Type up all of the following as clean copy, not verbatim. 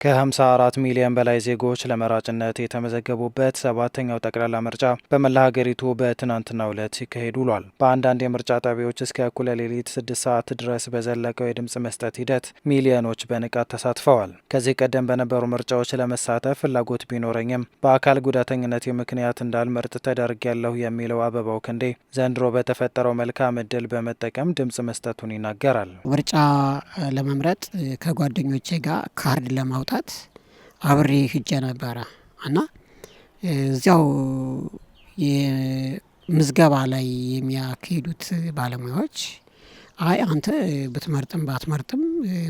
ከ54 ሚሊዮን በላይ ዜጎች ለመራጭነት የተመዘገቡበት ሰባተኛው ጠቅላላ ምርጫ በመላ ሀገሪቱ በትናንትናው ዕለት ሲካሄድ ውሏል። በአንዳንድ የምርጫ ጣቢያዎች እስከ እኩለ ሌሊት 6 ሰዓት ድረስ በዘለቀው የድምፅ መስጠት ሂደት ሚሊዮኖች በንቃት ተሳትፈዋል። ከዚህ ቀደም በነበሩ ምርጫዎች ለመሳተፍ ፍላጎት ቢኖረኝም በአካል ጉዳተኝነት ምክንያት እንዳልመርጥ ተደርጊያለሁ የሚለው አበባው ክንዴ ዘንድሮ በተፈጠረው መልካም እድል በመጠቀም ድምፅ መስጠቱን ይናገራል። ምርጫ ለመምረጥ ከጓደኞቼ ጋር ካርድ ለማውጣት አብሬ ሄጄ ነበረ እና እዚያው የምዝገባ ላይ የሚያካሂዱት ባለሙያዎች አይ አንተ ብትመርጥም ባትመርጥም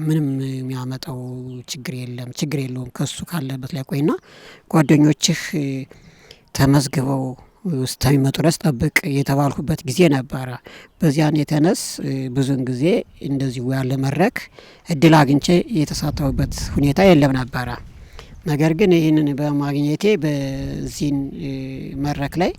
ምንም የሚያመጣው ችግር የለውም ከሱ ካለበት ላይ ቆይና ጓደኞችህ ተመዝግበው እስከሚመጡ ድረስ ጠብቅ የተባልኩበት ጊዜ ነበረ። በዚያን የተነስ ብዙን ጊዜ እንደዚሁ ያለ መድረክ እድል አግኝቼ የተሳተፉበት ሁኔታ የለም ነበረ። ነገር ግን ይህንን በማግኘቴ በዚህን መድረክ ላይ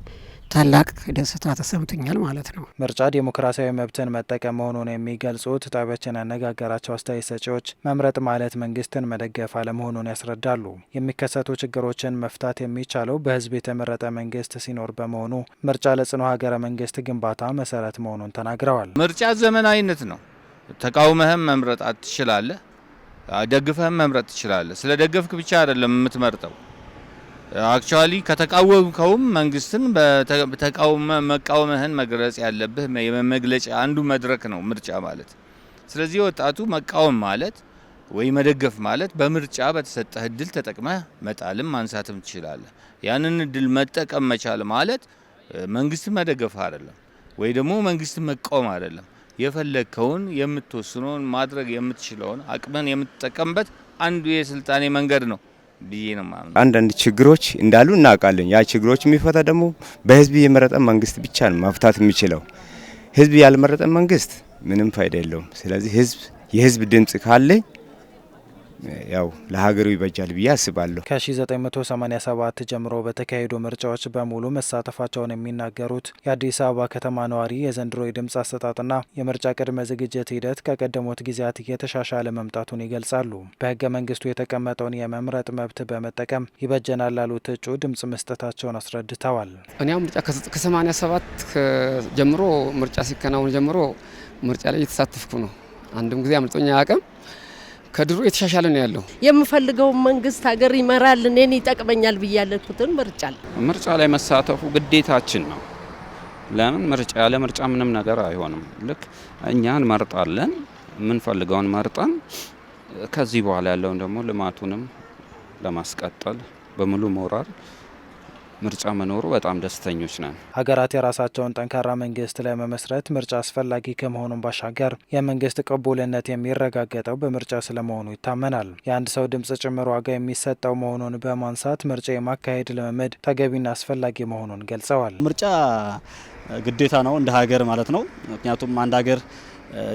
ታላቅ ደስታ ተሰምቶኛል ማለት ነው። ምርጫ ዴሞክራሲያዊ መብትን መጠቀም መሆኑን የሚገልጹት ጣቢያችን ያነጋገራቸው አስተያየት ሰጪዎች መምረጥ ማለት መንግስትን መደገፍ አለመሆኑን ያስረዳሉ። የሚከሰቱ ችግሮችን መፍታት የሚቻለው በህዝብ የተመረጠ መንግስት ሲኖር በመሆኑ ምርጫ ለጽኑ ሀገረ መንግስት ግንባታ መሰረት መሆኑን ተናግረዋል። ምርጫ ዘመናዊነት ነው። ተቃውመህም መምረጥ ትችላለህ፣ ደግፈህም መምረጥ ትችላለህ። ስለ ደገፍክ ብቻ አይደለም የምትመርጠው። አክቹአሊ ከተቃወምከውም መንግስትን መቃወምህን መግለጽ ያለብህ የመግለጫ አንዱ መድረክ ነው ምርጫ ማለት። ስለዚህ ወጣቱ መቃወም ማለት ወይ መደገፍ ማለት በምርጫ በተሰጠህ እድል ተጠቅመህ መጣልም ማንሳትም ትችላለህ። ያንን እድል መጠቀም መቻል ማለት መንግስትን መደገፍ አይደለም ወይ ደግሞ መንግስትን መቃወም አይደለም። የፈለከውን የምትወስነውን ማድረግ የምትችለውን አቅምን የምትጠቀምበት አንዱ የስልጣኔ መንገድ ነው ብዬ ነው ማለት። አንዳንድ ችግሮች እንዳሉ እናውቃለን። ያ ችግሮች የሚፈታ ደግሞ በህዝብ የመረጠ መንግስት ብቻ ነው መፍታት የሚችለው። ህዝብ ያልመረጠ መንግስት ምንም ፋይዳ የለውም። ስለዚህ የህዝብ ድምጽ ካለ ያው ለሀገሩ ይበጃል ብዬ አስባለሁ። ከ1987 ጀምሮ በተካሄዱ ምርጫዎች በሙሉ መሳተፋቸውን የሚናገሩት የአዲስ አበባ ከተማ ነዋሪ የዘንድሮ የድምፅ አሰጣጥና የምርጫ ቅድመ ዝግጅት ሂደት ከቀደሙት ጊዜያት እየተሻሻለ መምጣቱን ይገልጻሉ። በህገ መንግስቱ የተቀመጠውን የመምረጥ መብት በመጠቀም ይበጀናል ላሉት እጩ ድምፅ መስጠታቸውን አስረድተዋል። እኔው ምርጫ ከ87 ጀምሮ ምርጫ ሲከናወን ጀምሮ ምርጫ ላይ እየተሳተፍኩ ነው። አንድም ጊዜ አምልጦኛ አያውቅም። ከድሮ የተሻሻለ ነው ያለው። የምፈልገው መንግስት ሀገር ይመራል እኔን ይጠቅመኛል ብያለኩትን ምርጫ ላይ መሳተፉ ግዴታችን ነው። ለምን ያለ ምርጫ ምንም ነገር አይሆንም። ልክ እኛ እንመርጣለን፣ የምንፈልገውን መርጠን ከዚህ በኋላ ያለውን ደግሞ ልማቱንም ለማስቀጠል በሙሉ ሞራል ምርጫ መኖሩ በጣም ደስተኞች ነን። ሀገራት የራሳቸውን ጠንካራ መንግስት ለመመስረት ምርጫ አስፈላጊ ከመሆኑን ባሻገር የመንግስት ቅቡልነት የሚረጋገጠው በምርጫ ስለመሆኑ ይታመናል። የአንድ ሰው ድምጽ ጭምር ዋጋ የሚሰጠው መሆኑን በማንሳት ምርጫ የማካሄድ ልምምድ ተገቢና አስፈላጊ መሆኑን ገልጸዋል። ምርጫ ግዴታ ነው እንደ ሀገር ማለት ነው። ምክንያቱም አንድ ሀገር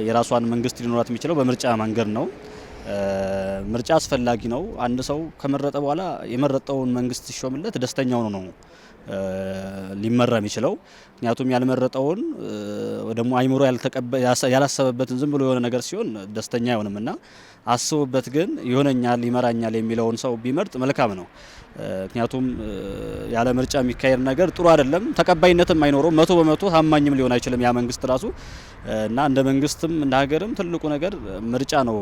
የራሷን መንግስት ሊኖራት የሚችለው በምርጫ መንገድ ነው። ምርጫ አስፈላጊ ነው። አንድ ሰው ከመረጠ በኋላ የመረጠውን መንግስት ሲሾምለት ደስተኛ ሆኖ ነው ሊመራ የሚችለው። ምክንያቱም ያልመረጠውን ደግሞ አይምሮ ያላሰበበትን ዝም ብሎ የሆነ ነገር ሲሆን ደስተኛ አይሆንምና አስቦበት ግን ይሆነኛል ይመራኛል የሚለውን ሰው ቢመርጥ መልካም ነው። ምክንያቱም ያለ ምርጫ የሚካሄድ ነገር ጥሩ አይደለም፣ ተቀባይነትም አይኖረውም፣ 100% ታማኝም ሊሆን አይችልም ያ መንግስት ራሱ እና እንደ መንግስትም እንደ ሀገርም ትልቁ ነገር ምርጫ ነው።